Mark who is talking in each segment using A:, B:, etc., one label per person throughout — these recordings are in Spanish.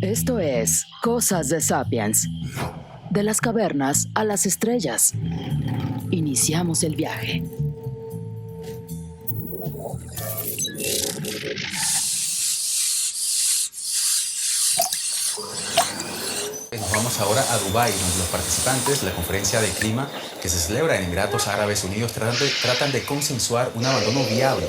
A: Esto es Cosas de Sapiens. De las cavernas a las estrellas. Iniciamos el viaje.
B: Nos vamos ahora a Dubái, donde los participantes de la conferencia de clima que se celebra en Emiratos Árabes Unidos tratan de consensuar un abandono viable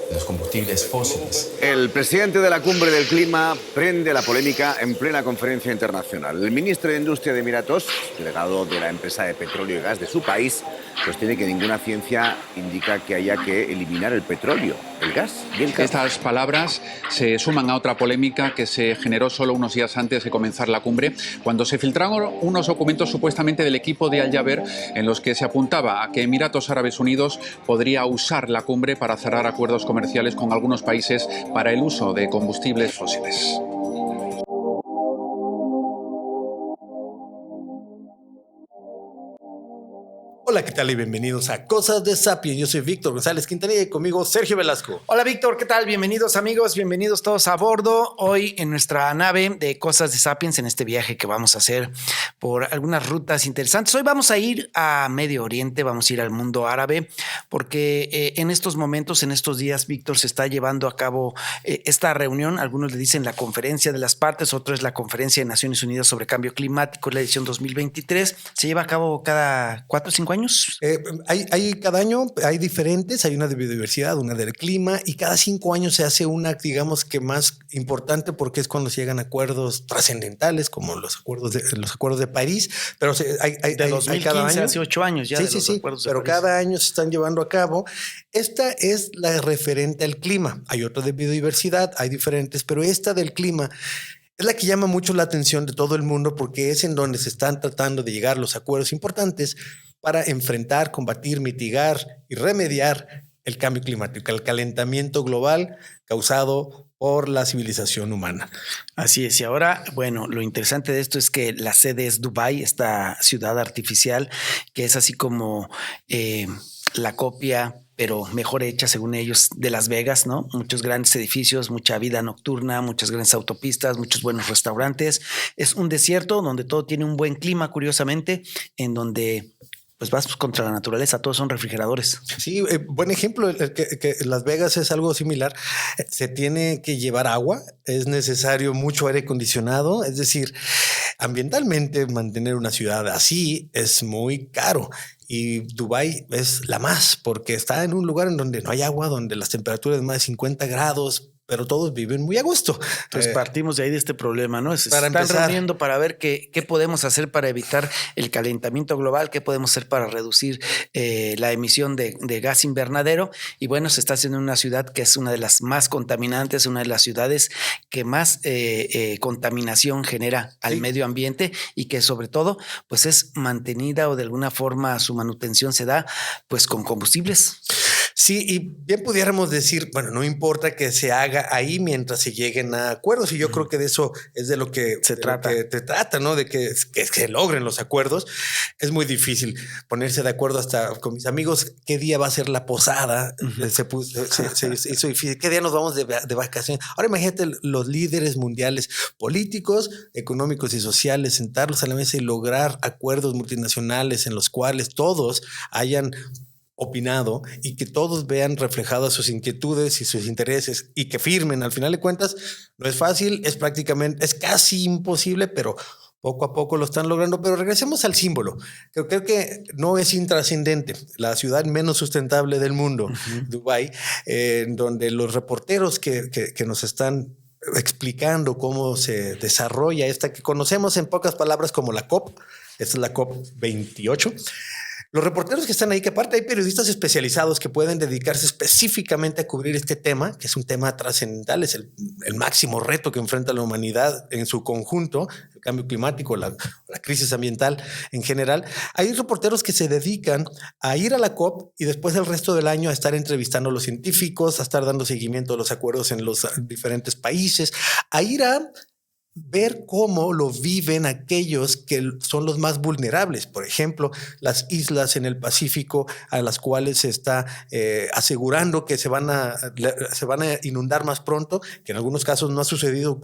B: de los combustibles fósiles.
C: El presidente de la Cumbre del Clima prende la polémica en plena conferencia internacional. El ministro de Industria de Emiratos, delegado de la empresa de petróleo y gas de su país, sostiene que ninguna ciencia indica que haya que eliminar el petróleo, el gas y el carbón.
D: Estas palabras se suman a otra polémica que se generó solo unos días antes de comenzar la cumbre, cuando se filtraron unos documentos supuestamente del equipo de Al Jaber en los que se apuntaba a que Emiratos Árabes Unidos podría usar la cumbre para cerrar acuerdos comerciales con algunos países para el uso de combustibles fósiles.
E: Hola, ¿qué tal? Y bienvenidos a Cosas de Sapiens. Yo soy Víctor González Quintanilla y conmigo Sergio Velasco.
F: Hola Víctor, ¿qué tal? Bienvenidos amigos, bienvenidos todos a bordo. Hoy en nuestra nave de Cosas de Sapiens, en este viaje que vamos a hacer por algunas rutas interesantes. Hoy vamos a ir a Medio Oriente, vamos a ir al mundo árabe, porque en estos momentos, en estos días, Víctor, se está llevando a cabo esta reunión. Algunos le dicen la conferencia de las partes, otro es la conferencia de Naciones Unidas sobre Cambio Climático, la edición 2023. Se lleva a cabo cada 4 o 5 años.
E: Hay cada año, hay diferentes, hay una de biodiversidad, una del clima, y cada 5 años se hace una, digamos que más importante, porque es cuando se llegan a acuerdos trascendentales, como los acuerdos de París, pero hay
F: de 2015
E: cada año.
F: Hace 8 años ya.
E: Sí, pero cada año se están llevando a cabo. Esta es la referente al clima. Hay otra de biodiversidad, hay diferentes, pero esta del clima es la que llama mucho la atención de todo el mundo, porque es en donde se están tratando de llegar los acuerdos importantes para enfrentar, combatir, mitigar y remediar el cambio climático, el calentamiento global causado por la civilización humana.
F: Así es. Y ahora, bueno, lo interesante de esto es que la sede es Dubái, esta ciudad artificial, que es así como la copia, pero mejor hecha según ellos, de Las Vegas, ¿no? Muchos grandes edificios, mucha vida nocturna, muchas grandes autopistas, muchos buenos restaurantes. Es un desierto donde todo tiene un buen clima, curiosamente, en donde pues vas contra la naturaleza, todos son refrigeradores.
E: Sí, buen ejemplo, que Las Vegas es algo similar. Se tiene que llevar agua, es necesario mucho aire acondicionado, es decir, ambientalmente mantener una ciudad así es muy caro. Y Dubái es la más, porque está en un lugar en donde no hay agua, donde las temperaturas de más de 50 grados, pero todos viven muy a gusto.
F: Entonces partimos de ahí de este problema, ¿no? Se están
E: empezar,
F: reuniendo para ver qué podemos hacer para evitar el calentamiento global, qué podemos hacer para reducir la emisión de gas invernadero. Y bueno, se está haciendo en una ciudad que es una de las más contaminantes, una de las ciudades que más contaminación genera al medio ambiente, y que sobre todo pues es mantenida, o de alguna forma su manutención se da pues con combustibles.
E: Sí, y bien pudiéramos decir, bueno, no importa que se haga ahí mientras se lleguen a acuerdos, y yo creo que de eso es de lo que se trata, ¿no? De que se logren los acuerdos. Es muy difícil ponerse de acuerdo hasta con mis amigos qué día va a ser la posada. Se hizo difícil. ¿Qué día nos vamos de vacaciones? Ahora imagínate los líderes mundiales, políticos, económicos y sociales, sentarlos a la mesa y lograr acuerdos multinacionales en los cuales todos hayan opinado y que todos vean reflejadas sus inquietudes y sus intereses y que firmen. Al final de cuentas, no es fácil, es casi imposible, pero poco a poco lo están logrando. Pero regresemos al símbolo. Creo que no es intrascendente. La ciudad menos sustentable del mundo, Dubái, en donde los reporteros que nos están explicando cómo se desarrolla esta que conocemos en pocas palabras como la COP. Esta es la COP 28. Los reporteros que están ahí, que aparte hay periodistas especializados que pueden dedicarse específicamente a cubrir este tema, que es un tema trascendental, es el máximo reto que enfrenta la humanidad en su conjunto, el cambio climático, la crisis ambiental en general. Hay reporteros que se dedican a ir a la COP y después el resto del año a estar entrevistando a los científicos, a estar dando seguimiento a los acuerdos en los diferentes países, a ir a ver cómo lo viven aquellos que son los más vulnerables. Por ejemplo, las islas en el Pacífico a las cuales se está asegurando que se van a inundar más pronto, que en algunos casos no ha sucedido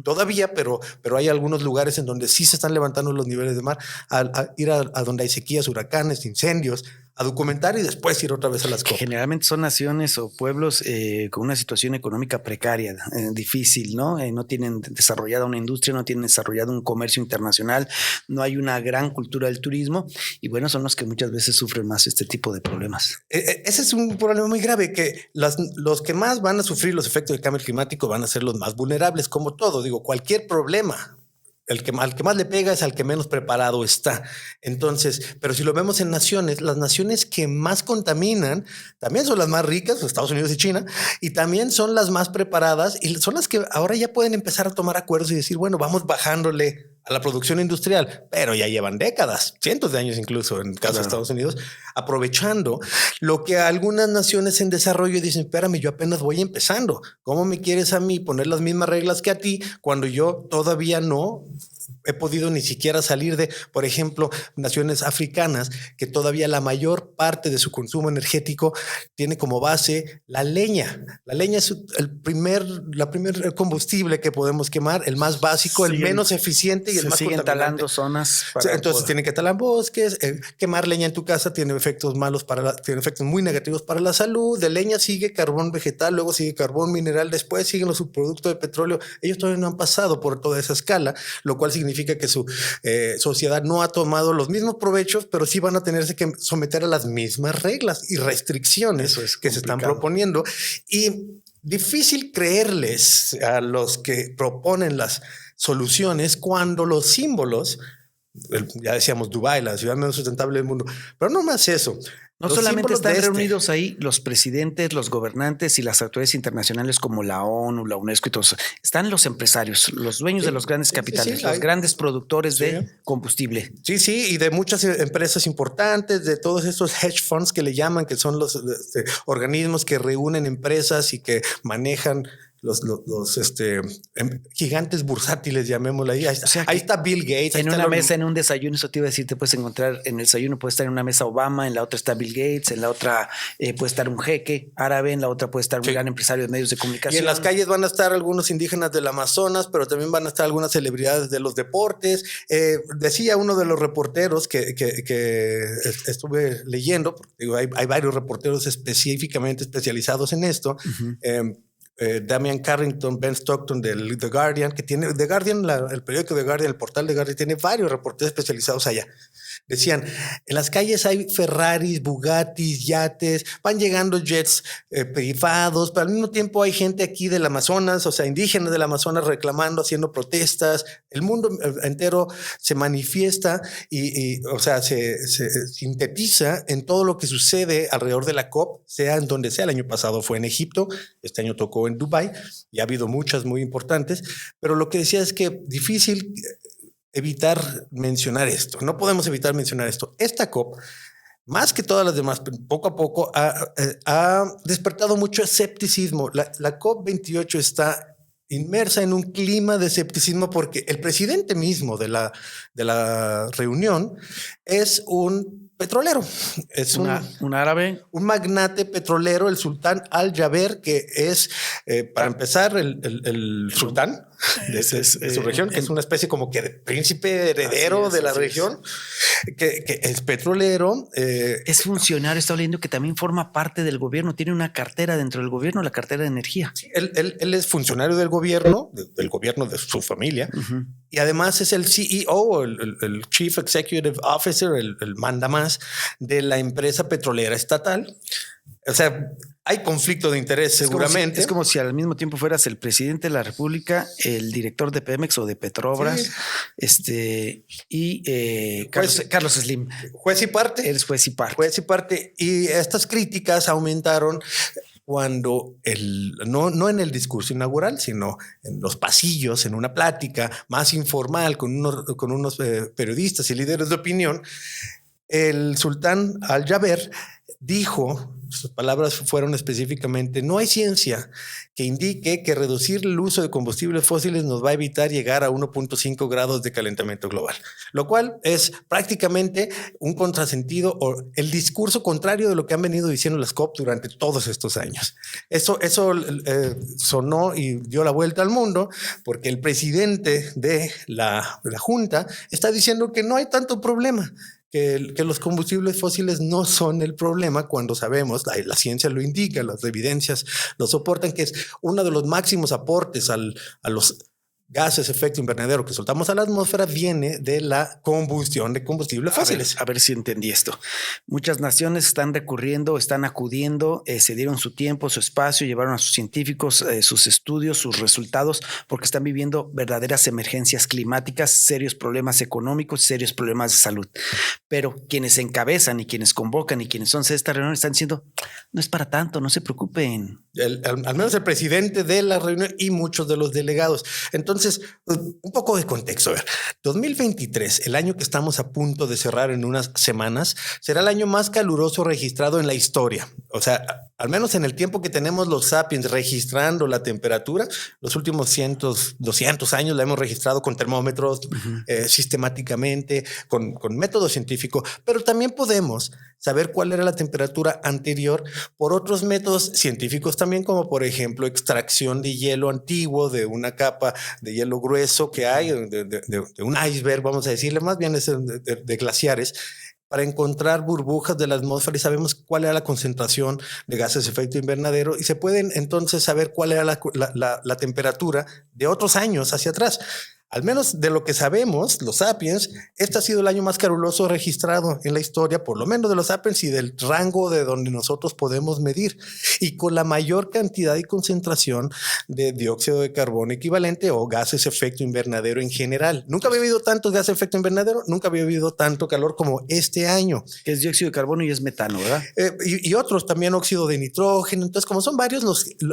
E: todavía, pero hay algunos lugares en donde sí se están levantando los niveles de mar, a ir a donde hay sequías, huracanes, incendios, a documentar y después ir otra vez a las COP.
F: Generalmente son naciones o pueblos con una situación económica precaria, difícil, ¿no? No tienen desarrollada una industria, no tienen desarrollado un comercio internacional, no hay una gran cultura del turismo y bueno, son los que muchas veces sufren más este tipo de problemas.
E: Ese es un problema muy grave, que los que más van a sufrir los efectos del cambio climático van a ser los más vulnerables, como todo. Digo, cualquier problema, al que más le pega es al que menos preparado está. Entonces, pero si lo vemos en naciones, las naciones que más contaminan también son las más ricas, Estados Unidos y China, y también son las más preparadas y son las que ahora ya pueden empezar a tomar acuerdos y decir, bueno, vamos bajándole a la producción industrial, pero ya llevan décadas, cientos de años incluso en el caso de Estados Unidos, aprovechando lo que algunas naciones en desarrollo dicen, espérame, yo apenas voy empezando. ¿Cómo me quieres a mí poner las mismas reglas que a ti cuando yo todavía no he podido ni siquiera salir de, por ejemplo, naciones africanas que todavía la mayor parte de su consumo energético tiene como base la leña? La leña es la primer combustible que podemos quemar, el más básico, el menos eficiente y el más
F: siguen talando zonas.
E: Entonces tienen que talar bosques, quemar leña en tu casa tiene efectos malos tiene efectos muy negativos para la salud. De leña sigue carbón vegetal, luego sigue carbón mineral, después siguen los subproductos de petróleo. Ellos todavía no han pasado por toda esa escala, lo cual significa que su sociedad no ha tomado los mismos provechos, pero sí van a tenerse que someter a las mismas reglas y restricciones que se están proponiendo. Y difícil creerles a los que proponen las soluciones cuando los símbolos, ya decíamos Dubái, la ciudad menos sustentable del mundo, pero no más eso.
F: No solamente están reunidos ahí los presidentes, los gobernantes y las autoridades internacionales como la ONU, la UNESCO y todos. Están los empresarios, los dueños de los grandes capitales, los grandes productores de combustible.
E: Sí, y de muchas empresas importantes, de todos estos hedge funds que le llaman, que son los organismos que reúnen empresas y que manejan los gigantes bursátiles, llamémoslo ahí. Ahí está Bill Gates.
F: En una mesa, en un desayuno, eso te iba a decir, te puedes encontrar en el desayuno, puede estar en una mesa Obama, en la otra está Bill Gates, en la otra puede estar un jeque árabe, en la otra puede estar un gran empresario de medios de comunicación.
E: Y en las calles van a estar algunos indígenas del Amazonas, pero también van a estar algunas celebridades de los deportes. Decía uno de los reporteros que estuve leyendo, digo, hay varios reporteros específicamente especializados en esto. Damian Carrington, Ben Stockton del The Guardian, que tiene The Guardian, el periódico The Guardian, el portal The Guardian, tiene varios reporteros especializados allá. Decían, en las calles hay Ferraris, Bugattis, yates, van llegando jets privados, pero al mismo tiempo hay gente aquí del Amazonas, o sea, indígenas del Amazonas reclamando, haciendo protestas. El mundo entero se manifiesta o sea, se sintetiza en todo lo que sucede alrededor de la COP, sea en donde sea. El año pasado fue en Egipto, este año tocó en Dubái y ha habido muchas muy importantes, pero lo que decía es que difícil evitar mencionar esto. No podemos evitar mencionar esto. Esta COP, más que todas las demás, poco a poco ha despertado mucho escepticismo. La COP28 está inmersa en un clima de escepticismo porque el presidente mismo de la reunión es un petrolero. Es
F: un árabe.
E: Un magnate petrolero, el sultán Al-Jaber, que es, para empezar, el sultán de su región, que es una especie como que de príncipe heredero de la región, que es petrolero.
F: Es funcionario, estaba leyendo que también forma parte del gobierno, tiene una cartera dentro del gobierno, la cartera de energía.
E: Sí, él es funcionario del gobierno de su familia, y además es el CEO, el Chief Executive Officer, el mandamás de la empresa petrolera estatal. O sea, hay conflicto de interés seguramente.
F: Es como si al mismo tiempo fueras el presidente de la República, el director de Pemex o de Petrobras, y Carlos Slim.
E: Juez y parte.
F: Eres juez y parte.
E: Juez y parte. Y estas críticas aumentaron cuando no en el discurso inaugural, sino en los pasillos, en una plática más informal con unos periodistas y líderes de opinión, el sultán Al-Jaber dijo, sus palabras fueron específicamente: no hay ciencia que indique que reducir el uso de combustibles fósiles nos va a evitar llegar a 1.5 grados de calentamiento global, lo cual es prácticamente un contrasentido o el discurso contrario de lo que han venido diciendo las COP durante todos estos años. Eso sonó y dio la vuelta al mundo, porque el presidente de la Junta está diciendo que no hay tanto problema, que los combustibles fósiles no son el problema, cuando sabemos, la ciencia lo indica, las evidencias lo soportan, que es uno de los máximos aportes a los gases de efecto invernadero que soltamos a la atmósfera viene de la combustión de combustibles fósiles.
F: A ver si entendí esto. Muchas naciones están recurriendo, están acudiendo, se dieron su tiempo, su espacio, llevaron a sus científicos sus estudios, sus resultados, porque están viviendo verdaderas emergencias climáticas, serios problemas económicos, serios problemas de salud. Pero quienes encabezan y quienes convocan y quienes son de esta reunión están diciendo: no es para tanto, no se preocupen.
E: Al menos el presidente de la reunión y muchos de los delegados. Entonces, un poco de contexto. A ver, 2023, el año que estamos a punto de cerrar en unas semanas, será el año más caluroso registrado en la historia. O sea, al menos en el tiempo que tenemos los Sapiens registrando la temperatura, los últimos 200 años la hemos registrado con termómetros, sistemáticamente, con método científico, pero también podemos saber cuál era la temperatura anterior por otros métodos científicos también, como por ejemplo extracción de hielo antiguo de una capa de hielo grueso que hay, de un iceberg, vamos a decirle, más bien es de glaciares, para encontrar burbujas de la atmósfera, y sabemos cuál era la concentración de gases de efecto invernadero, y se pueden entonces saber cuál era la temperatura de otros años hacia atrás. Al menos de lo que sabemos, los Sapiens, este ha sido el año más caluroso registrado en la historia, por lo menos de los Sapiens y del rango de donde nosotros podemos medir, y con la mayor cantidad y concentración de dióxido de carbono equivalente o gases de efecto invernadero en general. Nunca había habido tantos gases de efecto invernadero, nunca había habido tanto calor como este año.
F: Que es dióxido de carbono y es metano, ¿verdad?
E: Y otros también, óxido de nitrógeno. Entonces, como son varios,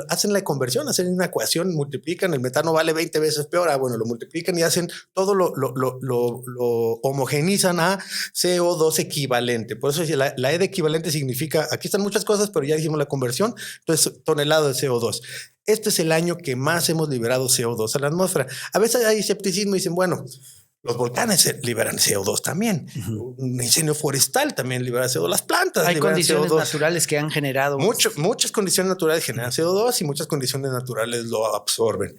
E: hacen la conversión, hacen una ecuación, multiplican, el metano vale 20 veces peor, bueno, lo multiplican y hacen todo, lo homogenizan a CO2 equivalente. Por eso la E de equivalente significa, aquí están muchas cosas, pero ya dijimos la conversión, entonces tonelada de CO2. Este es el año que más hemos liberado CO2 a la atmósfera. A veces hay escepticismo y dicen, bueno, los volcanes liberan CO2 también. Un incendio forestal también libera CO2. Las plantas
F: hay
E: liberan
F: condiciones
E: CO2.
F: naturales que han generado.
E: Muchas condiciones naturales generan CO2 y muchas condiciones naturales lo absorben.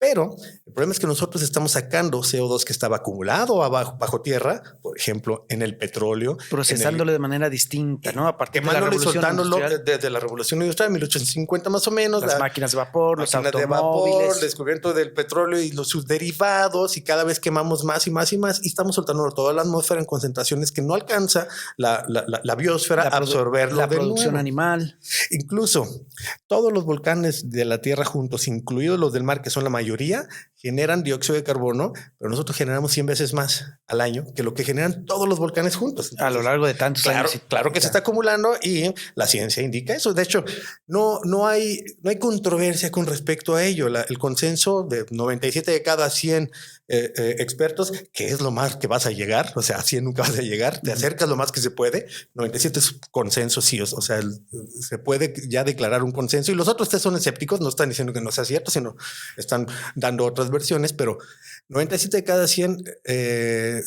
E: Pero el problema es que nosotros estamos sacando CO2 que estaba acumulado bajo tierra, por ejemplo, en el petróleo.
F: Procesándolo de manera distinta, ¿no? A partir de la
E: revolución y
F: soltándolo
E: desde la revolución industrial, 1850 más o menos.
F: Las máquinas de vapor, los automóviles.
E: De vapor, el descubrimiento del petróleo y sus derivados, y cada vez quemamos más y más y más, y estamos soltando toda la atmósfera en concentraciones que no alcanza la biosfera a absorberlo.
F: La producción animal.
E: Incluso todos los volcanes de la Tierra juntos, incluidos los del mar, que son la mayoría, generan dióxido de carbono, pero nosotros generamos 100 veces más al año que lo que generan todos los volcanes juntos. Entonces,
F: a lo largo de tantos años.
E: Claro que se está acumulando, y la ciencia indica eso. De hecho, no hay controversia con respecto a ello. El consenso de 97 de cada 100 expertos, que es lo más que vas a llegar, o sea, a 100 nunca vas a llegar, te acercas lo más que se puede. 97 es consenso, sí, o sea, se puede ya declarar un consenso, y los otros tres son escépticos, no están diciendo que no sea cierto, sino están dando otras versiones, pero 97 de cada 100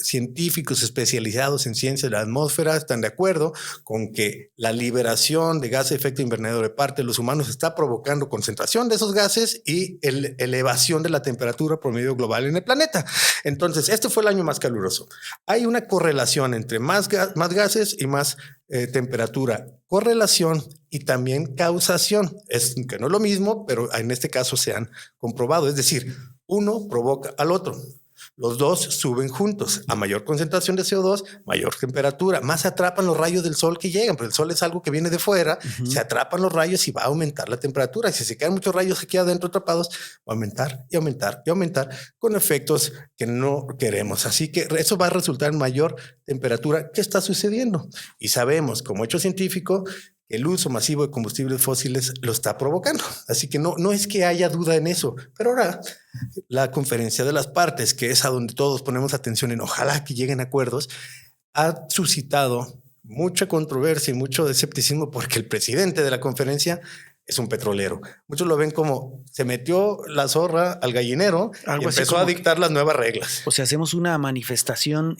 E: científicos especializados en ciencia de la atmósfera están de acuerdo con que la liberación de gases de efecto invernadero de parte de los humanos está provocando concentración de esos gases y elevación de la temperatura promedio global en el planeta. Entonces, este fue el año más caluroso. Hay una correlación entre más gases y más temperatura. Correlación y también causación. Es que no es lo mismo, pero en este caso se han comprobado. Es decir, uno provoca al otro. Los dos suben juntos. A mayor concentración de CO2, mayor temperatura. Más se atrapan los rayos del sol que llegan, pero el sol es algo que viene de fuera. Se atrapan los rayos y va a aumentar la temperatura. Y si se quedan muchos rayos aquí adentro atrapados, va a aumentar y aumentar y aumentar, con efectos que no queremos. Así que eso va a resultar en mayor temperatura. ¿Qué está sucediendo? Y sabemos, como hecho científico, el uso masivo de combustibles fósiles lo está provocando. Así que no es que haya duda en eso. Pero ahora la conferencia de las partes, que es a donde todos ponemos atención en ojalá que lleguen a acuerdos, ha suscitado mucha controversia y mucho escepticismo porque el presidente de la conferencia es un petrolero. Muchos lo ven como se metió la zorra al gallinero y empezó a dictar las nuevas reglas.
F: O sea, hacemos una manifestación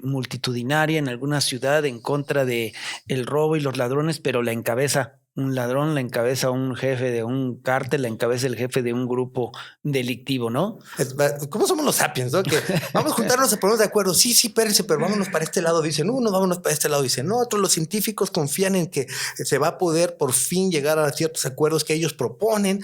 F: multitudinaria en alguna ciudad en contra de el robo y los ladrones, pero la encabeza un ladrón, la encabeza un jefe de un cártel, la encabeza el jefe de un grupo delictivo, ¿no?
E: ¿Cómo somos los sapiens, no? Que vamos a juntarnos a ponernos de acuerdo. Sí, espérense, pero vámonos para este lado, dicen uno, vámonos para este lado, dicen otro. Los científicos confían en que se va a poder por fin llegar a ciertos acuerdos que ellos proponen,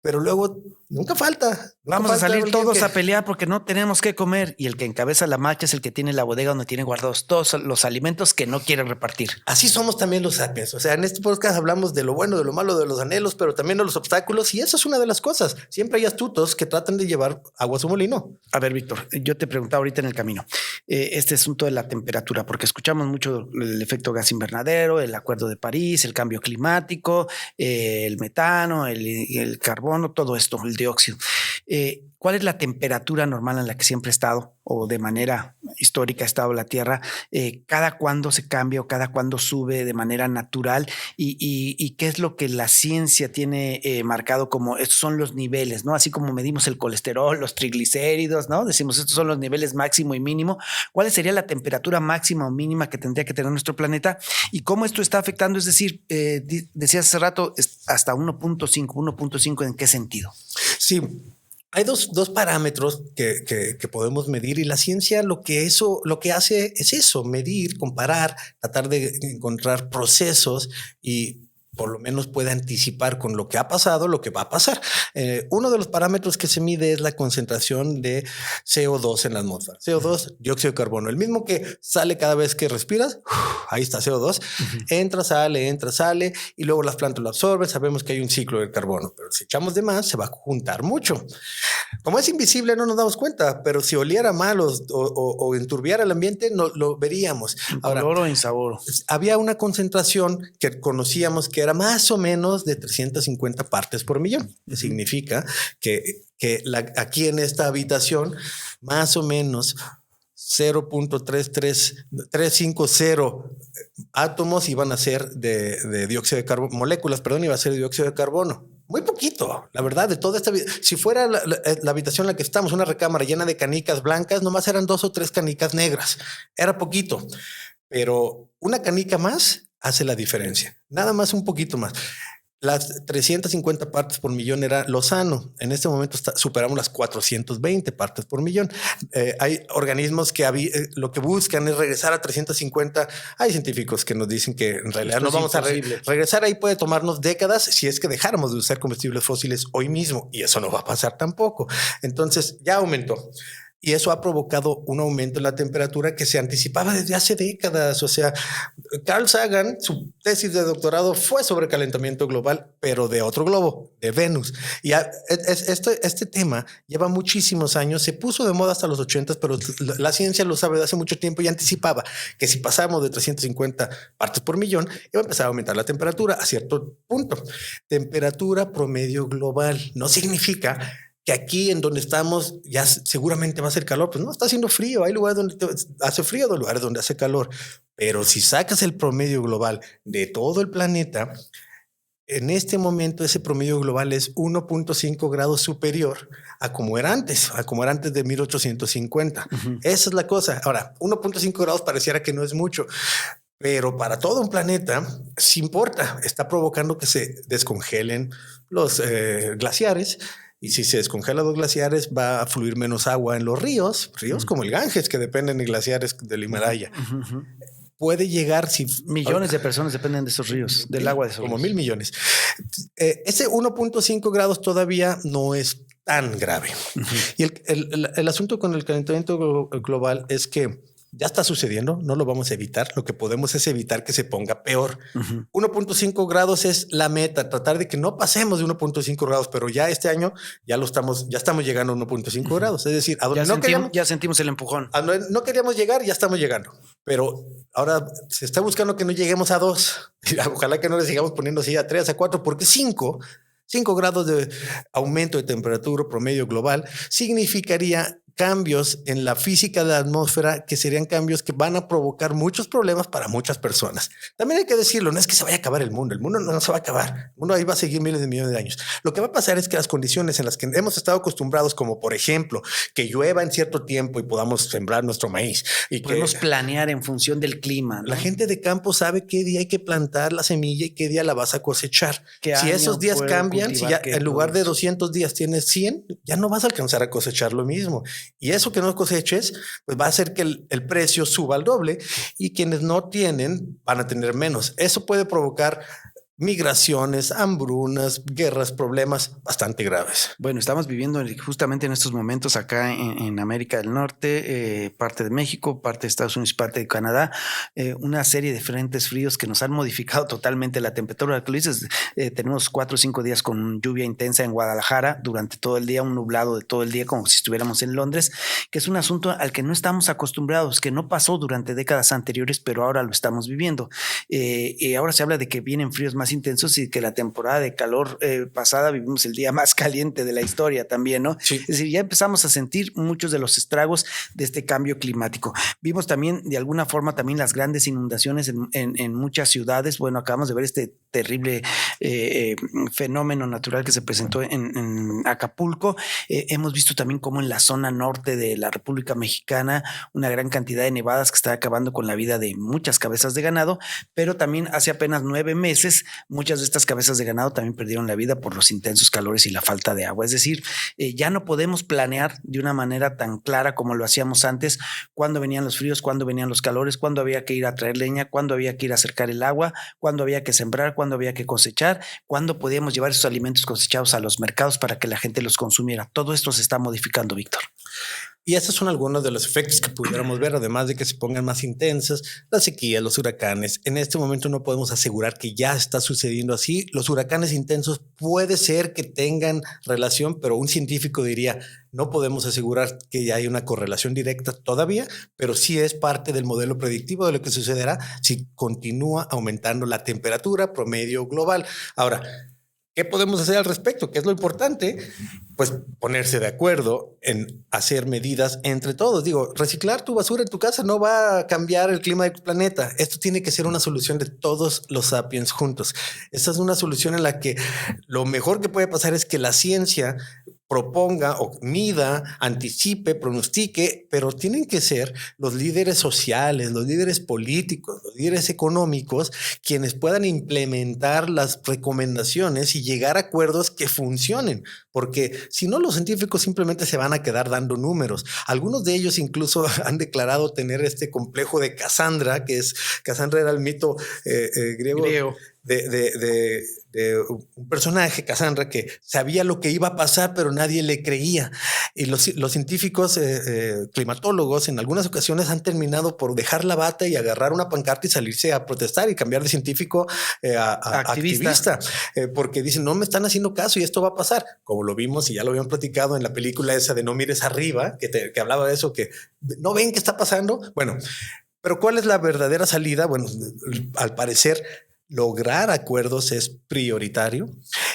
E: pero luego nunca falta.
F: Vamos a salir todos a pelear porque no tenemos que comer. Y el que encabeza la marcha es el que tiene la bodega donde tiene guardados todos los alimentos que no quiere repartir.
E: Así somos también los sapiens. O sea, en este podcast hablamos de lo bueno, de lo malo, de los anhelos, pero también de los obstáculos. Y eso es una de las cosas. Siempre hay astutos que tratan de llevar agua a su molino.
F: A ver, Víctor, yo te preguntaba ahorita en el camino este asunto de la temperatura, porque escuchamos mucho el efecto gas invernadero, el Acuerdo de París, el cambio climático, el metano, el carbono, todo esto, el dióxido. ¿Cuál es la temperatura normal en la que siempre ha estado o de manera histórica ha estado la Tierra? ¿Cada cuándo se cambia o cada cuándo sube de manera natural? ¿Y qué es lo que la ciencia tiene marcado como estos son los niveles, ¿no? Así como medimos el colesterol, los triglicéridos, ¿no? Decimos estos son los niveles máximo y mínimo. ¿Cuál sería la temperatura máxima o mínima que tendría que tener nuestro planeta? ¿Y cómo esto está afectando? Es decir, decías hace rato hasta 1.5, ¿en qué sentido?
E: Sí. Hay dos parámetros que podemos medir y la ciencia lo que hace es eso, medir, comparar, tratar de encontrar procesos y por lo menos puede anticipar con lo que ha pasado, lo que va a pasar. Uno de los parámetros que se mide es la concentración de CO2 en la atmósfera. CO2, dióxido de carbono, el mismo que sale cada vez que respiras. Ahí está CO2. Entra, sale y luego las plantas lo absorben. Sabemos que hay un ciclo del carbono, pero si echamos de más se va a juntar mucho. Como es invisible no nos damos cuenta, pero si oliera mal o enturbiara el ambiente no lo veríamos.
F: Ahora, color o insabor.
E: Había una concentración que conocíamos que era más o menos de 350 partes por millón. Significa que aquí en esta habitación más o menos 0.350 átomos iban a ser de dióxido de carbono, moléculas, perdón, iba a ser dióxido de carbono. Muy poquito, la verdad, de toda esta vida. Si fuera la habitación en la que estamos, una recámara llena de canicas blancas, nomás eran 2 o 3 canicas negras. Era poquito, pero una canica más hace la diferencia. Nada más un poquito más. Las 350 partes por millón era lo sano. En este momento superamos las 420 partes por millón. Hay organismos que lo que buscan es regresar a 350. Hay científicos que nos dicen que en realidad no vamos a regresar. Ahí puede tomarnos décadas si es que dejáramos de usar combustibles fósiles hoy mismo. Y eso no va a pasar tampoco. Entonces ya aumentó. Y eso ha provocado un aumento en la temperatura que se anticipaba desde hace décadas. O sea, Carl Sagan, su tesis de doctorado fue sobre calentamiento global, pero de otro globo, de Venus. Y este tema lleva muchísimos años. Se puso de moda hasta los 80, pero la ciencia lo sabe de hace mucho tiempo y anticipaba que si pasamos de 350 partes por millón, iba a empezar a aumentar la temperatura a cierto punto. Temperatura promedio global no significa que aquí en donde estamos ya seguramente va a hacer calor. Pues no, está haciendo frío. Hay lugares donde hace frío, hay lugares donde hace calor. Pero si sacas el promedio global de todo el planeta, en este momento ese promedio global es 1.5 grados superior a como era antes de 1850. Esa es la cosa. Ahora, 1.5 grados pareciera que no es mucho, pero para todo un planeta sí importa. Está provocando que se descongelen los glaciares. Y si se descongelan los glaciares, va a fluir menos agua en los ríos como el Ganges, que dependen de glaciares del Himalaya. Puede llegar si
F: millones de personas dependen de esos ríos, del agua de esos
E: como
F: ríos.
E: 1,000 millones. Ese 1.5 grados todavía no es tan grave. Y el asunto con el calentamiento global es que ya está sucediendo, no lo vamos a evitar. Lo que podemos es evitar que se ponga peor. 1.5 grados es la meta, tratar de que no pasemos de 1.5 grados, pero ya este año ya estamos llegando a 1.5 grados. Es decir, a donde
F: ya sentimos el empujón.
E: A donde no queríamos llegar, ya estamos llegando. Pero ahora se está buscando que no lleguemos a 2. Ojalá que no le sigamos poniendo así a 3, a 4, porque 5 grados de aumento de temperatura promedio global significaría cambios en la física de la atmósfera que serían cambios que van a provocar muchos problemas para muchas personas. También hay que decirlo, no es que se vaya a acabar el mundo no se va a acabar, el mundo ahí va a seguir miles de millones de años. Lo que va a pasar es que las condiciones en las que hemos estado acostumbrados, como por ejemplo, que llueva en cierto tiempo y podamos sembrar nuestro maíz. Y
F: podemos
E: que
F: planear en función del clima, ¿no?
E: La gente de campo sabe qué día hay que plantar la semilla y qué día la vas a cosechar. Si esos días cambian, si ya en lugar de 200 días tienes 100, ya no vas a alcanzar a cosechar lo mismo. Y eso que no coseches, pues va a hacer que el precio suba al doble y quienes no tienen van a tener menos. Eso puede provocar migraciones, hambrunas, guerras, problemas bastante graves.
F: Bueno, estamos viviendo justamente en estos momentos acá en América del Norte, parte de México, parte de Estados Unidos, parte de Canadá, una serie de frentes fríos que nos han modificado totalmente la temperatura. Tú dices, tenemos 4 o 5 días con lluvia intensa en Guadalajara durante todo el día, un nublado de todo el día como si estuviéramos en Londres, que es un asunto al que no estamos acostumbrados, que no pasó durante décadas anteriores, pero ahora lo estamos viviendo. Y ahora se habla de que vienen fríos más intensos y que la temporada de calor pasada vivimos el día más caliente de la historia también, ¿no?
E: Sí.
F: Es decir, ya empezamos a sentir muchos de los estragos de este cambio climático. Vimos también de alguna forma también las grandes inundaciones en muchas ciudades. Bueno, acabamos de ver este terrible fenómeno natural que se presentó en Acapulco. Hemos visto también cómo en la zona norte de la República Mexicana una gran cantidad de nevadas que está acabando con la vida de muchas cabezas de ganado, pero también hace apenas 9 meses muchas de estas cabezas de ganado también perdieron la vida por los intensos calores y la falta de agua. Es decir, ya no podemos planear de una manera tan clara como lo hacíamos antes, cuándo venían los fríos, cuándo venían los calores, cuándo había que ir a traer leña, cuándo había que ir a acercar el agua, cuándo había que sembrar, cuándo había que cosechar, cuándo podíamos llevar esos alimentos cosechados a los mercados para que la gente los consumiera. Todo esto se está modificando, Víctor.
E: Y esos son algunos de los efectos que pudiéramos ver, además de que se pongan más intensas las sequías, los huracanes. En este momento no podemos asegurar que ya está sucediendo así. Los huracanes intensos puede ser que tengan relación, pero un científico diría, no podemos asegurar que ya hay una correlación directa todavía, pero sí es parte del modelo predictivo de lo que sucederá si continúa aumentando la temperatura promedio global. Ahora, ¿qué podemos hacer al respecto? ¿Qué es lo importante? Pues ponerse de acuerdo en hacer medidas entre todos. Digo, reciclar tu basura en tu casa no va a cambiar el clima del planeta. Esto tiene que ser una solución de todos los sapiens juntos. Esta es una solución en la que lo mejor que puede pasar es que la ciencia proponga o mida, anticipe, pronostique, pero tienen que ser los líderes sociales, los líderes políticos, los líderes económicos quienes puedan implementar las recomendaciones y llegar a acuerdos que funcionen, porque si no, los científicos simplemente se van a quedar dando números. Algunos de ellos incluso han declarado tener este complejo de Casandra, Casandra era el mito griego. De un personaje, Cassandra, que sabía lo que iba a pasar, pero nadie le creía. Y los científicos climatólogos en algunas ocasiones han terminado por dejar la bata y agarrar una pancarta y salirse a protestar y cambiar de científico a activista, porque dicen, no me están haciendo caso y esto va a pasar. Como lo vimos y ya lo habían platicado en la película esa de No mires arriba, que hablaba de eso, que no ven qué está pasando. Bueno, pero ¿cuál es la verdadera salida? Bueno, al parecer, lograr acuerdos es prioritario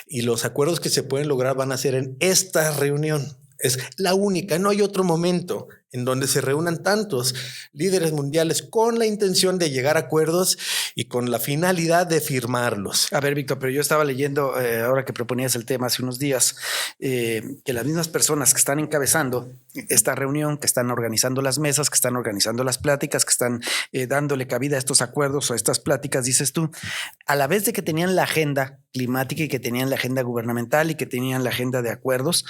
E: y los acuerdos que se pueden lograr van a ser en esta reunión. Es la única, no hay otro momento en donde se reúnan tantos líderes mundiales con la intención de llegar a acuerdos y con la finalidad de firmarlos.
F: A ver, Víctor, pero yo estaba leyendo, ahora que proponías el tema hace unos días, que las mismas personas que están encabezando esta reunión, que están organizando las mesas, que están organizando las pláticas, que están dándole cabida a estos acuerdos o a estas pláticas, dices tú, a la vez de que tenían la agenda climática y que tenían la agenda gubernamental y que tenían la agenda de acuerdos,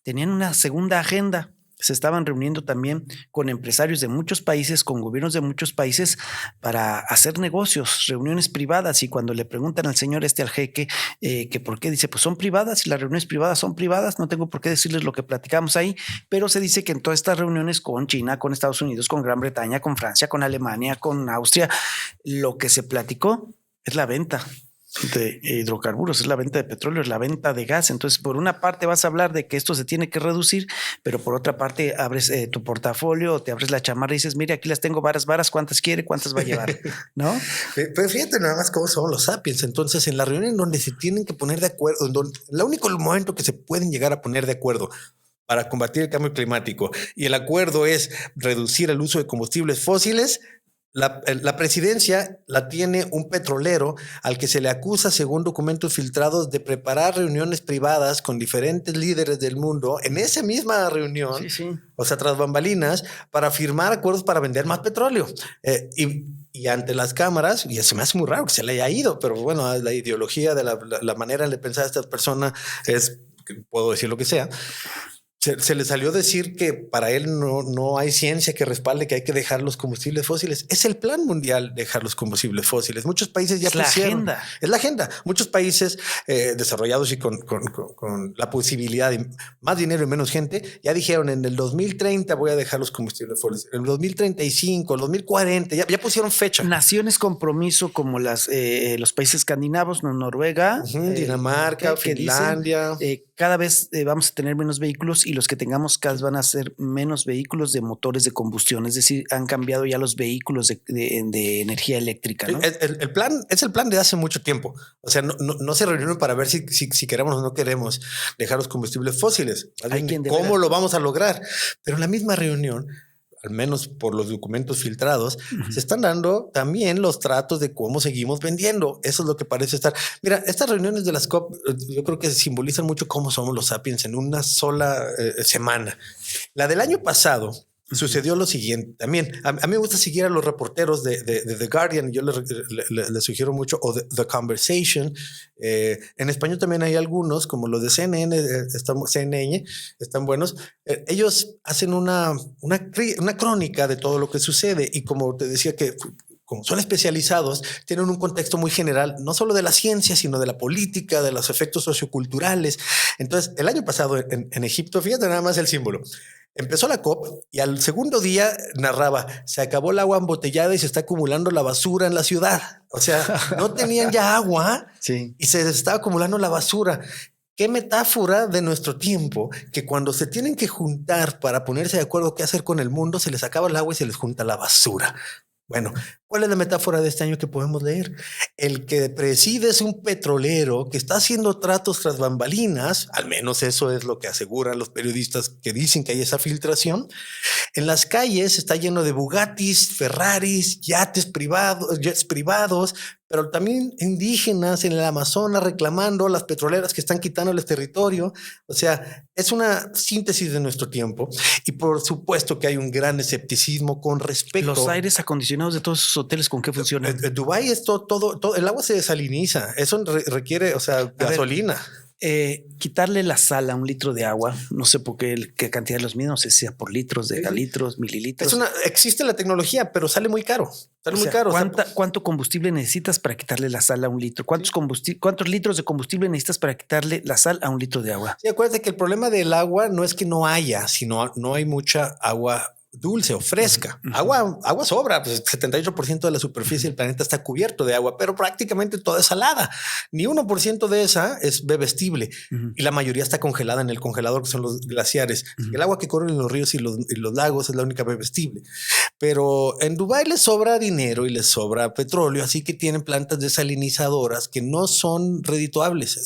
F: tenían una segunda agenda. Se estaban reuniendo también con empresarios de muchos países, con gobiernos de muchos países para hacer negocios, reuniones privadas. Y cuando le preguntan al señor al jeque, que por qué, dice, pues son privadas y las reuniones privadas son privadas, no tengo por qué decirles lo que platicamos ahí, pero se dice que en todas estas reuniones con China, con Estados Unidos, con Gran Bretaña, con Francia, con Alemania, con Austria, lo que se platicó es la venta de hidrocarburos, es la venta de petróleo, es la venta de gas. Entonces, por una parte vas a hablar de que esto se tiene que reducir, pero por otra parte abres tu portafolio, te abres la chamarra y dices, mire, aquí las tengo varas, ¿cuántas quiere? ¿Cuántas va a llevar? ¿No?
E: Pero fíjate nada más cómo son los sapiens. Entonces, en la reunión en donde se tienen que poner de acuerdo, en donde el único momento que se pueden llegar a poner de acuerdo para combatir el cambio climático y el acuerdo es reducir el uso de combustibles fósiles, la presidencia la tiene un petrolero al que se le acusa, según documentos filtrados, de preparar reuniones privadas con diferentes líderes del mundo en esa misma reunión, o sea, tras bambalinas, para firmar acuerdos para vender más petróleo. Y ante las cámaras, y eso me hace muy raro que se le haya ido, pero bueno, la ideología de la manera de pensar de esta persona es, puedo decir lo que sea. Se le salió decir que para él no hay ciencia que respalde que hay que dejar los combustibles fósiles. Es el plan mundial dejar los combustibles fósiles. Muchos países ya pusieron. Es la agenda. Muchos países desarrollados y con la posibilidad de más dinero y menos gente ya dijeron en el 2030 voy a dejar los combustibles fósiles. En el 2035, el 2040 ya pusieron fecha.
F: Naciones compromiso como los países escandinavos, Noruega,
E: Dinamarca, Finlandia.
F: Cada vez vamos a tener menos vehículos y los que tengamos cada vez van a ser menos vehículos de motores de combustión. Es decir, han cambiado ya los vehículos de energía eléctrica, ¿no?
E: El plan es el plan de hace mucho tiempo. O sea, no se reunieron para ver si queremos o no queremos dejar los combustibles fósiles. ¿Cómo lo vamos a lograr? Pero en la misma reunión, al menos por los documentos filtrados, se están dando también los tratos de cómo seguimos vendiendo. Eso es lo que parece estar. Mira, estas reuniones de las COP, yo creo que simbolizan mucho cómo somos los sapiens en una sola semana. La del año pasado sucedió lo siguiente. También a mí me gusta seguir a los reporteros de The Guardian. Yo les sugiero mucho, o The Conversation. En español también hay algunos, como los de CNN, están buenos. Ellos hacen una crónica de todo lo que sucede y como te decía que como son especializados, tienen un contexto muy general, no solo de la ciencia, sino de la política, de los efectos socioculturales. Entonces, el año pasado en Egipto, fíjate nada más el símbolo. Empezó la COP y al segundo día narraba, se acabó el agua embotellada y se está acumulando la basura en la ciudad. O sea, no tenían ya agua y se estaba acumulando la basura. Qué metáfora de nuestro tiempo, que cuando se tienen que juntar para ponerse de acuerdo qué hacer con el mundo, se les acaba el agua y se les junta la basura. Bueno, ¿cuál es la metáfora de este año que podemos leer? El que preside es un petrolero que está haciendo tratos tras bambalinas, al menos eso es lo que aseguran los periodistas que dicen que hay esa filtración. En las calles está lleno de Bugattis, Ferraris, jets privados, pero también indígenas en el Amazonas reclamando las petroleras que están quitándoles territorio. O sea, es una síntesis de nuestro tiempo y por supuesto que hay un gran escepticismo con respecto.
F: Los aires acondicionados de todos esos hoteles, ¿con qué funcionan?
E: Dubái es todo, el agua se desaliniza. Eso requiere, gasolina.
F: Quitarle la sal a un litro de agua, no sé por qué cantidad los mismos, no sé si sea por litros, de litros, mililitros.
E: Existe la tecnología, pero sale muy caro.
F: ¿Cuánto combustible necesitas para quitarle la sal a un litro? ¿Cuántos litros de combustible necesitas para quitarle la sal a un litro de agua?
E: Sí, acuérdate que el problema del agua no es que no haya, sino no hay mucha agua dulce o fresca. Agua sobra, pues 78% de la superficie del planeta está cubierto de agua, pero prácticamente toda es salada. Ni 1% de esa es bebestible y la mayoría está congelada en el congelador, que son los glaciares. El agua que corre en los ríos y los lagos es la única bebestible. Pero en Dubái les sobra dinero y les sobra petróleo, así que tienen plantas desalinizadoras que no son redituables.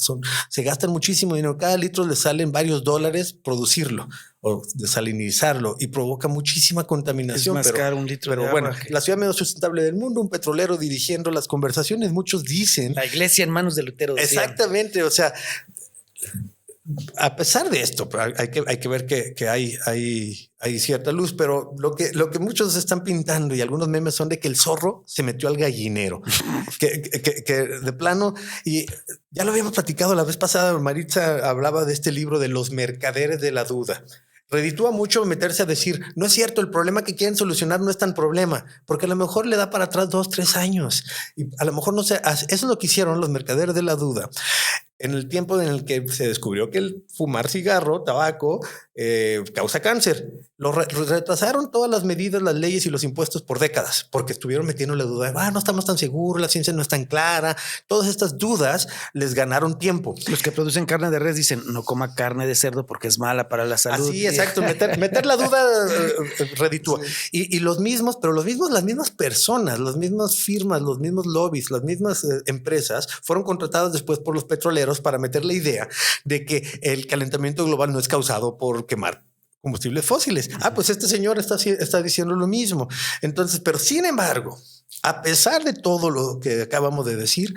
E: Se gastan muchísimo dinero. Cada litro les salen varios dólares producirlo o desalinizarlo y provoca muchísima contaminación.
F: Es más caro un litro de agua.
E: Bueno, la ciudad menos sustentable del mundo, un petrolero dirigiendo las conversaciones, muchos dicen.
F: La iglesia en manos de Lutero.
E: Exactamente, o sea, a pesar de esto, hay que ver que hay cierta luz, pero lo que muchos están pintando y algunos memes son de que el zorro se metió al gallinero, que de plano, y ya lo habíamos platicado la vez pasada, Maritza hablaba de este libro de los mercaderes de la duda. Reditúa mucho meterse a decir, no es cierto, el problema que quieren solucionar no es tan problema, porque a lo mejor le da para atrás 2-3 años y a lo mejor no sé, eso es lo que hicieron los mercaderes de la duda. En el tiempo en el que se descubrió que el fumar cigarro, tabaco, causa cáncer. retrasaron todas las medidas, las leyes y los impuestos por décadas, porque estuvieron metiendo la duda de, no estamos tan seguros, la ciencia no es tan clara. Todas estas dudas les ganaron tiempo.
F: Los que producen carne de res dicen, no coma carne de cerdo porque es mala para la salud.
E: Así, exacto. Meter la duda reditúa. Sí. Y los mismos, las mismas personas, las mismas firmas, los mismos lobbies, las mismas empresas fueron contratadas después por los petroleros para meter la idea de que el calentamiento global no es causado por quemar combustibles fósiles. Pues este señor está diciendo lo mismo. Entonces, pero sin embargo, a pesar de todo lo que acabamos de decir,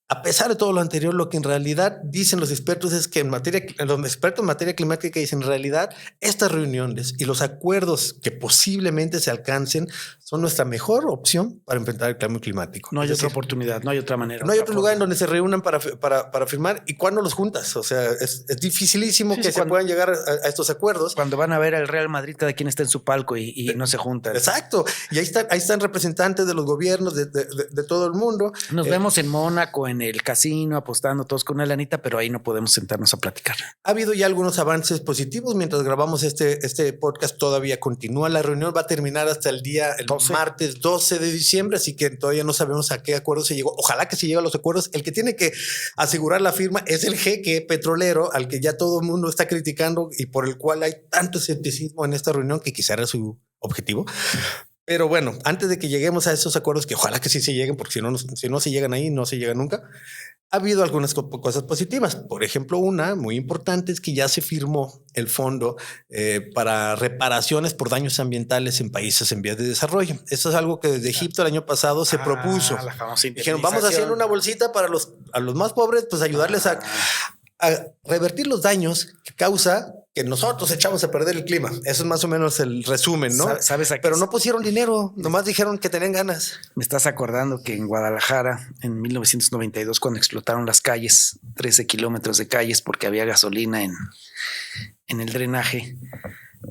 E: a pesar de todo lo anterior, lo que en realidad dicen los expertos es que los expertos en materia climática dicen en realidad estas reuniones y los acuerdos que posiblemente se alcancen son nuestra mejor opción para enfrentar el cambio climático.
F: No hay otra oportunidad, no hay otra manera.
E: No hay otro lugar en donde se reúnan para firmar. ¿Y cuándo los juntas? O sea, es dificilísimo que se puedan llegar a estos acuerdos.
F: Cuando van a ver al Real Madrid, cada quien está en su palco y no se juntan.
E: Exacto. Y ahí están representantes de los gobiernos de todo el mundo.
F: Nos vemos en Mónaco, en el casino, apostando todos con una lanita, pero ahí no podemos sentarnos a platicar.
E: Ha habido ya algunos avances positivos. Mientras grabamos este podcast, todavía continúa la reunión. Va a terminar hasta el martes 12 de diciembre, así que todavía no sabemos a qué acuerdo se llegó. Ojalá que se llegue a los acuerdos. El que tiene que asegurar la firma es el jeque petrolero, al que ya todo el mundo está criticando y por el cual hay tanto escepticismo en esta reunión, que quizá era su objetivo. Pero bueno, antes de que lleguemos a esos acuerdos, que ojalá que sí se lleguen, porque si no se llegan ahí, no se llega nunca. Ha habido algunas cosas positivas. Por ejemplo, una muy importante es que ya se firmó el fondo para reparaciones por daños ambientales en países en vías de desarrollo. Eso es algo que desde Egipto el año pasado se propuso. Dijeron, vamos a hacer una bolsita para a los más pobres, pues ayudarles a revertir los daños que causa que nosotros echamos a perder el clima. Eso es más o menos el resumen, ¿no? Pero no pusieron dinero, nomás dijeron que tenían ganas.
F: Me estás acordando que en Guadalajara, en 1992, cuando explotaron las calles, 13 kilómetros de calles porque había gasolina en el drenaje,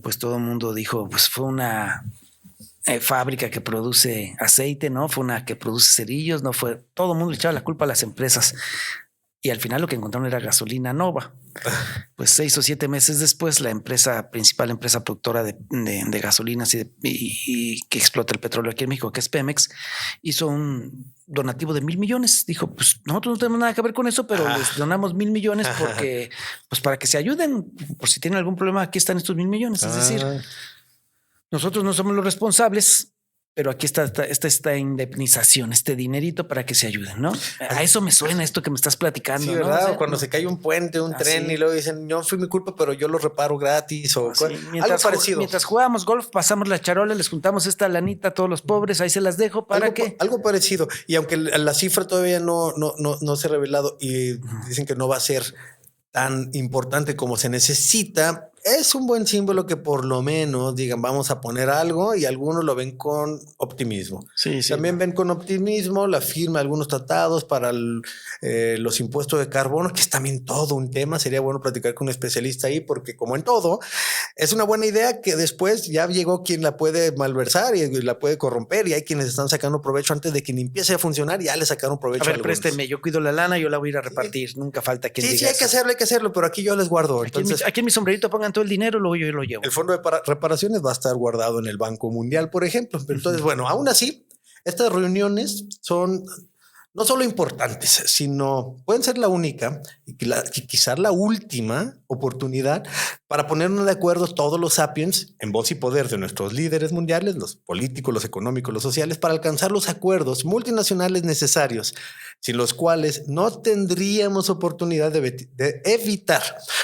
F: pues todo el mundo dijo, pues fue una fábrica que produce aceite, ¿no? Fue una que produce cerillos, no fue. Todo el mundo le echaba la culpa a las empresas. Y al final lo que encontraron era gasolina nova. Pues 6 o 7 meses después, la principal empresa productora de gasolinas y que explota el petróleo aquí en México, que es Pemex, hizo un donativo de 1,000 millones. Dijo, pues nosotros no tenemos nada que ver con eso, pero les donamos 1,000 millones porque, pues para que se ayuden, por si tienen algún problema, aquí están estos 1,000 millones. Es decir, nosotros no somos los responsables, pero aquí está esta indemnización, este dinerito para que se ayuden, ¿no? A eso me suena esto que me estás platicando.
E: Sí,
F: ¿no?
E: ¿verdad?
F: O sea,
E: cuando se cae un puente, un tren y luego dicen, no fue mi culpa, pero yo lo reparo gratis o algo parecido.
F: Mientras jugábamos golf, pasamos la charola, les juntamos esta lanita a todos los pobres, ahí se las dejo para que...
E: Algo parecido. Y aunque la cifra todavía no se ha revelado y dicen que no va a ser tan importante como se necesita, es un buen símbolo que por lo menos digan vamos a poner algo, y algunos lo ven con optimismo. Sí, también ven con optimismo la firma de algunos tratados para los impuestos de carbono, que es también todo un tema. Sería bueno platicar con un especialista ahí, porque como en todo, es una buena idea que después ya llegó quien la puede malversar y la puede corromper, y hay quienes están sacando provecho antes de que ni empiece a funcionar, ya le sacaron provecho.
F: A ver, présteme, yo cuido la lana, yo la voy a ir a repartir. Nunca falta quien diga.
E: Sí, hay que hacerlo, pero aquí yo les guardo. Entonces,
F: aquí en mi sombrerito pongan todo el dinero, luego yo lo llevo.
E: El fondo de reparaciones va a estar guardado en el Banco Mundial, por ejemplo. Entonces, bueno, aún así, estas reuniones son no solo importantes, sino pueden ser la única y quizás la última oportunidad para ponernos de acuerdo todos los sapiens en voz y poder de nuestros líderes mundiales, los políticos, los económicos, los sociales, para alcanzar los acuerdos multinacionales necesarios, sin los cuales no tendríamos oportunidad de evitar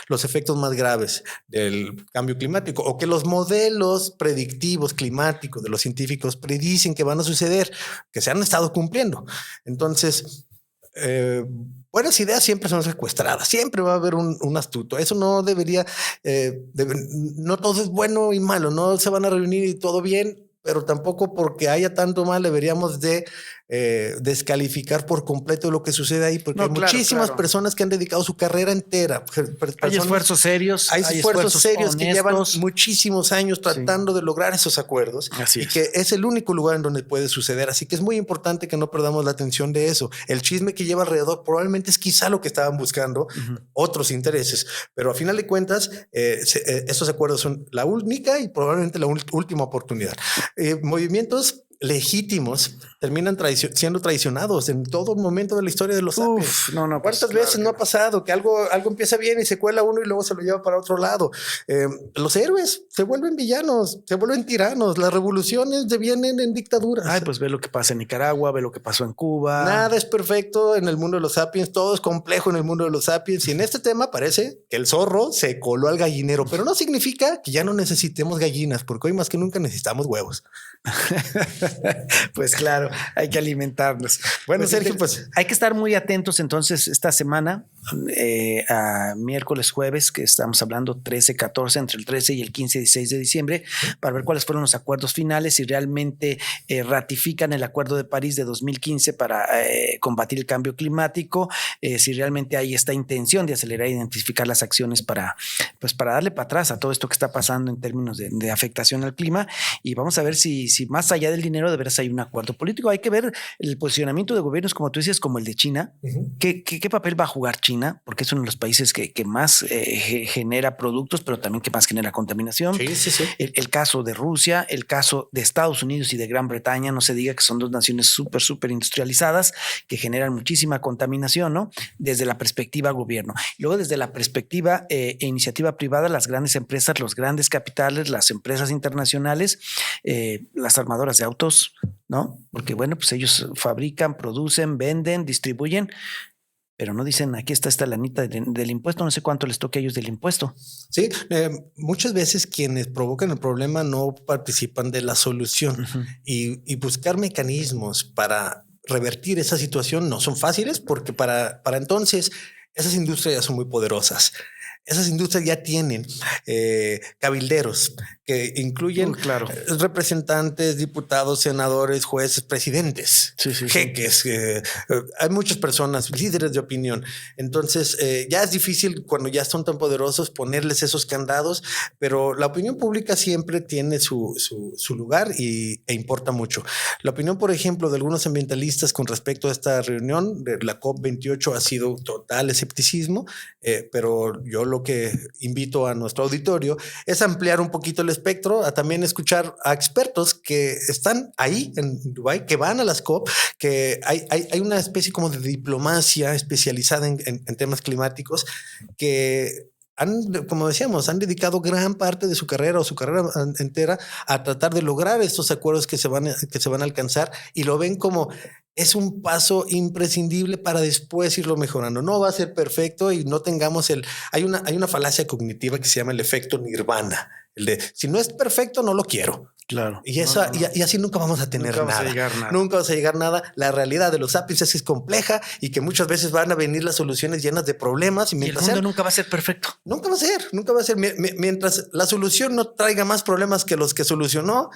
E: los efectos más graves del cambio climático, o que los modelos predictivos climáticos de los científicos predicen que van a suceder, que se han estado cumpliendo. Entonces, buenas ideas siempre son secuestradas, siempre va a haber un astuto. Eso no debería, no todo es bueno y malo, no se van a reunir y todo bien, pero tampoco porque haya tanto mal deberíamos de descalificar por completo lo que sucede ahí, porque hay
F: claro,
E: muchísimas personas que han dedicado su carrera entera.
F: Hay esfuerzos serios.
E: Hay esfuerzos serios
F: honestos,
E: que llevan muchísimos años tratando de lograr esos acuerdos.
F: Así
E: y
F: es.
E: que es el único lugar en donde puede suceder. Así que es muy importante que no perdamos la atención de eso. El chisme que lleva alrededor probablemente es quizá lo que estaban buscando, otros intereses, pero a final de cuentas estos acuerdos son la única y probablemente la última oportunidad. Movimientos legítimos terminan siendo traicionados en todo momento de la historia de los sapiens. ¿Cuántas veces no ha pasado que algo empieza bien y se cuela uno y luego se lo lleva para otro lado? Los héroes se vuelven villanos, se vuelven tiranos, las revoluciones devienen en dictaduras.
F: Pues ve lo que pasa en Nicaragua, ve lo que pasó en Cuba.
E: Nada es perfecto en el mundo de los sapiens, todo es complejo en el mundo de los sapiens, y en este tema parece que el zorro se coló al gallinero, pero no significa que ya no necesitemos gallinas, porque hoy más que nunca necesitamos huevos.
F: Pues claro, hay que alimentarnos.
E: Bueno,
F: pues,
E: Sergio, pues
F: hay que estar muy atentos entonces esta semana, a miércoles, jueves, que estamos hablando 13, 14, entre el 13 y el 15, 16 de diciembre, para ver cuáles fueron los acuerdos finales, si realmente ratifican el Acuerdo de París de 2015 para combatir el cambio climático, si realmente hay esta intención de acelerar e identificar las acciones para darle para atrás a todo esto que está pasando en términos de afectación al clima, y vamos a ver si más allá del dinero de veras hay un acuerdo político. Hay que ver el posicionamiento de gobiernos, como tú dices, como el de China. ¿Qué papel va a jugar China? Porque es uno de los países que más genera productos, pero también que más genera contaminación.
E: Sí.
F: El caso de Rusia, el caso de Estados Unidos y de Gran Bretaña, no se diga que son dos naciones súper industrializadas que generan muchísima contaminación, ¿no? Desde la perspectiva gobierno. Luego, desde la perspectiva iniciativa privada, las grandes empresas, los grandes capitales, las empresas internacionales, las armadoras de autos, ¿no? Porque bueno, pues ellos fabrican, producen, venden, distribuyen, pero no dicen aquí está esta lanita del impuesto, no sé cuánto les toque a ellos del impuesto.
E: Sí, muchas veces quienes provocan el problema no participan de la solución, y buscar mecanismos para revertir esa situación no son fáciles, porque para entonces esas industrias ya son muy poderosas. Esas industrias ya tienen cabilderos que incluyen representantes, diputados, senadores, jueces, presidentes, jeques. Hay muchas personas, líderes de opinión. Entonces ya es difícil cuando ya son tan poderosos ponerles esos candados, pero la opinión pública siempre tiene su lugar e importa mucho. La opinión, por ejemplo, de algunos ambientalistas con respecto a esta reunión de la COP28 ha sido total escepticismo, pero yo lo que invito a nuestro auditorio es ampliar un poquito el espectro, a también escuchar a expertos que están ahí en Dubái, que van a las COP, que hay una especie como de diplomacia especializada en temas climáticos que como decíamos, han dedicado gran parte de su carrera o su carrera entera a tratar de lograr estos acuerdos que se van a alcanzar, y lo ven como es un paso imprescindible para después irlo mejorando. No va a ser perfecto y no tengamos hay una falacia cognitiva que se llama el efecto nirvana, el de si no es perfecto no lo quiero.
F: Claro.
E: Y así nunca vamos a tener nada. Nunca vamos a llegar a nada. La realidad de los sapiens es compleja y que muchas veces van a venir las soluciones llenas de problemas.
F: Y el mundo nunca va a ser perfecto.
E: Nunca va a ser. Mientras la solución no traiga más problemas que los que solucionó,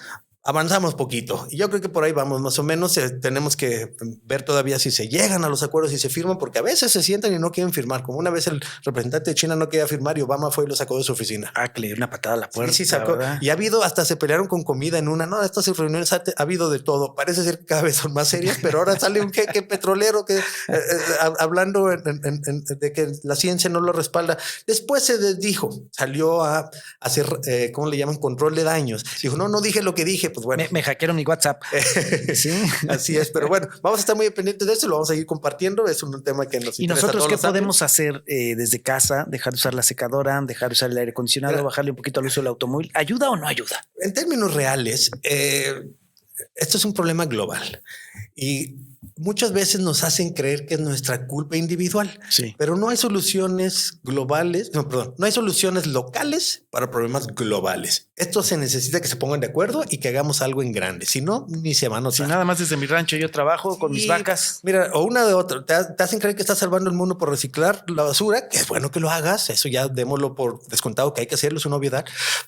E: avanzamos poquito. Y yo creo que por ahí vamos más o menos. Tenemos que ver todavía si se llegan a los acuerdos y se firman, porque a veces se sientan y no quieren firmar. Como una vez el representante de China no quería firmar y Obama fue y lo sacó de su oficina.
F: Que le dio una patada a la puerta.
E: Sí, sacó. ¿Verdad? Y ha habido, hasta se pelearon con comida en una. No, estas reuniones ha habido de todo. Parece ser que cada vez son más serias, pero ahora sale un jeque petrolero que hablando de que la ciencia no lo respalda. Después se desdijo, salió a hacer, ¿cómo le llaman? Control de daños. Dijo, no dije lo que dije. Pues bueno.
F: Me hackearon mi WhatsApp.
E: Sí, así es. Pero bueno, vamos a estar muy pendientes de eso. Lo vamos a seguir compartiendo. Es un tema que nos interesa.
F: ¿Y nosotros qué podemos hacer desde casa? Dejar de usar la secadora, dejar de usar el aire acondicionado, bajarle un poquito al uso del automóvil. ¿Ayuda o no ayuda?
E: En términos reales, esto es un problema global y muchas veces nos hacen creer que es nuestra culpa individual,
F: Sí.
E: pero no hay soluciones globales, no hay soluciones locales para problemas globales. Esto se necesita que se pongan de acuerdo y que hagamos algo en grande, si no, ni se van a notar.
F: Si nada más desde mi rancho yo trabajo con mis vacas.
E: Mira, o una de otra, te hacen creer que estás salvando el mundo por reciclar la basura, que es bueno que lo hagas, eso ya démoslo por descontado que hay que hacerlo, es una obviedad,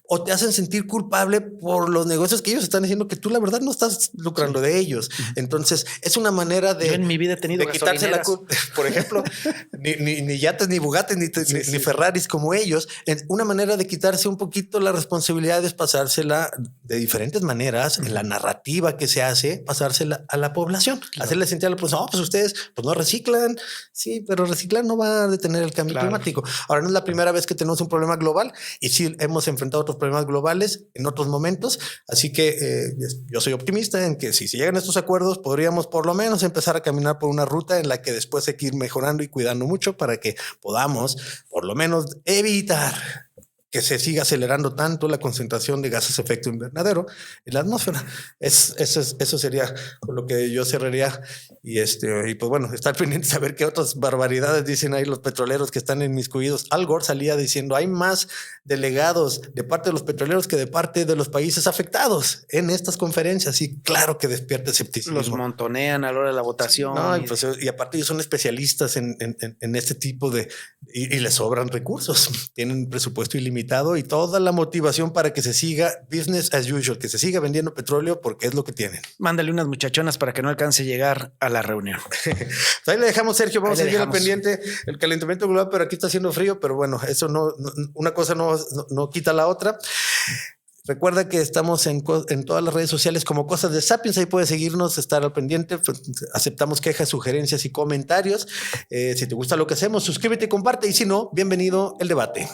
E: o te hacen sentir culpable por los negocios que ellos están haciendo, que tú la verdad no estás lucrando de ellos. Entonces, es una manera de...
F: Yo en mi vida he tenido
E: de quitarse la culpa. Por ejemplo, ni yates, ni Bugates, ni Ferraris como ellos. Una manera de quitarse un poquito la responsabilidad es pasársela de diferentes maneras, en la narrativa que se hace, pasársela a la población. Claro. Hacerle sentir a la población, pues ustedes pues no reciclan. Sí, pero reciclar no va a detener el cambio climático. Ahora, no es la primera vez que tenemos un problema global y sí hemos enfrentado otros problemas globales en otros momentos. Así que yo soy optimista en que si se llegan a estos acuerdos, podríamos por lo menos empezar a caminar por una ruta en la que después hay que ir mejorando y cuidando mucho para que podamos por lo menos evitar que se siga acelerando tanto la concentración de gases de efecto invernadero en la atmósfera. Eso sería con lo que yo cerraría. Y pues bueno, estar pendiente de saber qué otras barbaridades dicen ahí los petroleros que están inmiscuidos. Al Gore salía diciendo hay más delegados de parte de los petroleros que de parte de los países afectados en estas conferencias. Y claro que despierta escepticismo.
F: Los montonean a la hora de la votación.
E: No, y aparte ellos son especialistas en este tipo de... Y les sobran recursos. Tienen presupuesto ilimitado y toda la motivación para que se siga business as usual, que se siga vendiendo petróleo porque es lo que tienen.
F: Mándale unas muchachonas para que no alcance a llegar a la reunión.
E: Ahí le dejamos, Sergio. Vamos a seguir al pendiente el calentamiento global, pero aquí está haciendo frío, pero bueno, eso una cosa no quita la otra. Recuerda que estamos en todas las redes sociales como Cosas de Sapiens. Ahí puedes seguirnos, estar al pendiente. Pues, aceptamos quejas, sugerencias y comentarios. Si te gusta lo que hacemos, suscríbete y comparte. Y si no, bienvenido el debate.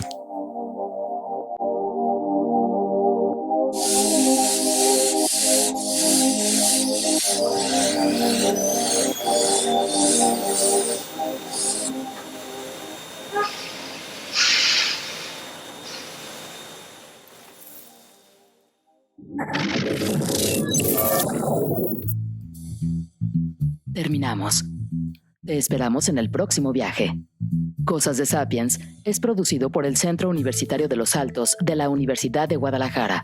A: Terminamos. Te esperamos en el próximo viaje. Cosas de Sapiens es producido por el Centro Universitario de los Altos de la Universidad de Guadalajara.